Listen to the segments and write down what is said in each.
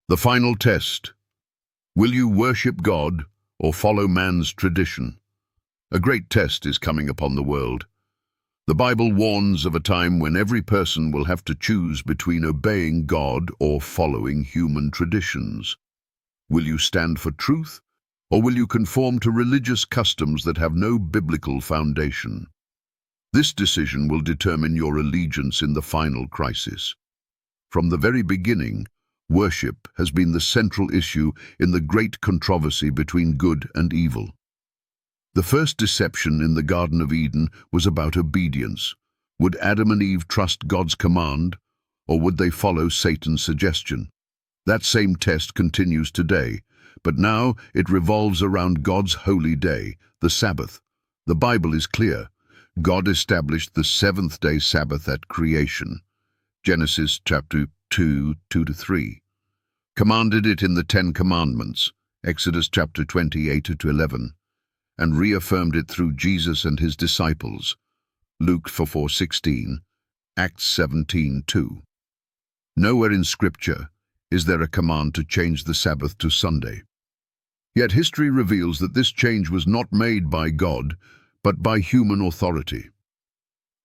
The final test. Will you worship God or follow man's tradition? A great test is coming upon the world. The Bible warns of a time when every person will have to choose between obeying God or following human traditions. Will you stand for truth, or will you conform to religious customs that have no biblical foundation? This decision will determine your allegiance in the final crisis. From the very beginning, worship has been the central issue in the great controversy between good and evil. The first deception in the Garden of Eden was about obedience. Would Adam and Eve trust God's command, or would they follow Satan's suggestion? That same test continues today, but now it revolves around God's holy day, the Sabbath. The Bible is clear. God established the seventh-day Sabbath at creation. Genesis chapter 2, 2-3. Commanded it in the Ten Commandments, Exodus chapter 28-11, and reaffirmed it through Jesus and his disciples, Luke 4:16, Acts 17:2. Nowhere in Scripture is there a command to change the Sabbath to Sunday. Yet history reveals that this change was not made by God, but by human authority.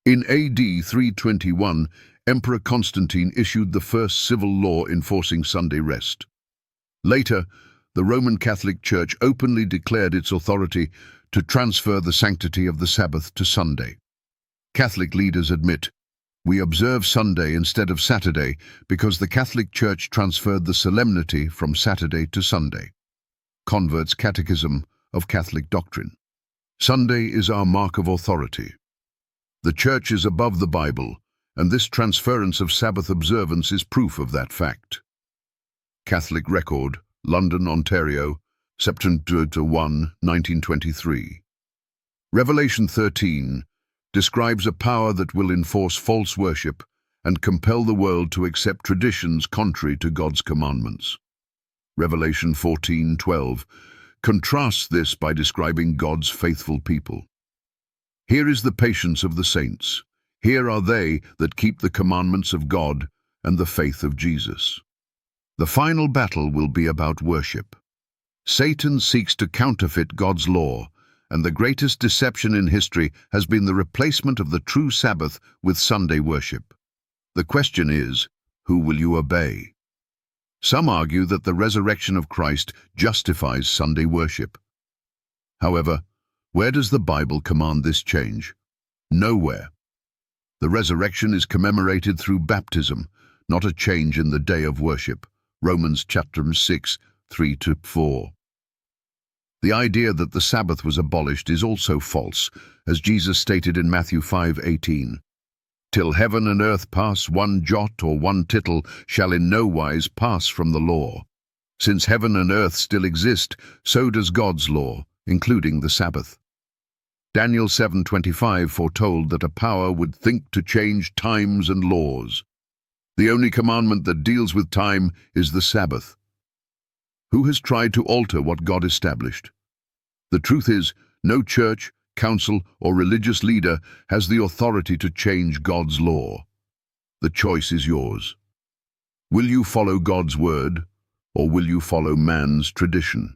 In AD 321, Emperor Constantine issued the first civil law enforcing Sunday rest. Later, the Roman Catholic Church openly declared its authority to transfer the sanctity of the Sabbath to Sunday. Catholic leaders admit, "We observe Sunday instead of Saturday because the Catholic Church transferred the solemnity from Saturday to Sunday." Convert's Catechism of Catholic Doctrine. Sunday is our mark of authority. The Church is above the Bible, and this transference of Sabbath observance is proof of that fact. Catholic Record, London, Ontario, September 1, 1923. Revelation 13 describes a power that will enforce false worship and compel the world to accept traditions contrary to God's commandments. Revelation 14:12 contrasts this by describing God's faithful people. Here is the patience of the saints. Here are they that keep the commandments of God and the faith of Jesus. The final battle will be about worship. Satan seeks to counterfeit God's law, and the greatest deception in history has been the replacement of the true Sabbath with Sunday worship. The question is, who will you obey? Some argue that the resurrection of Christ justifies Sunday worship. However, where does the Bible command this change? Nowhere. The resurrection is commemorated through baptism, not a change in the day of worship. Romans chapter 6, 3-4. The idea that the Sabbath was abolished is also false, as Jesus stated in Matthew 5:18. "Till heaven and earth pass, one jot or one tittle shall in no wise pass from the law." Since heaven and earth still exist, so does God's law, including the Sabbath. Daniel 7:25 foretold that a power would think to change times and laws. The only commandment that deals with time is the Sabbath. Who has tried to alter what God established? The truth is, no church, council, or religious leader has the authority to change God's law. The choice is yours. Will you follow God's word, or will you follow man's tradition?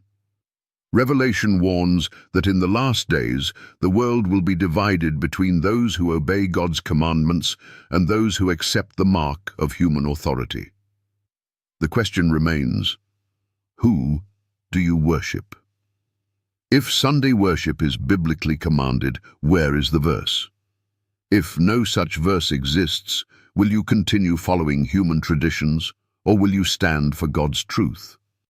Revelation warns that in the last days the world will be divided between those who obey God's commandments and those who accept the mark of human authority. The question remains, who do you worship? If Sunday worship is biblically commanded, where is the verse? If no such verse exists, will you continue following human traditions, or will you stand for God's truth?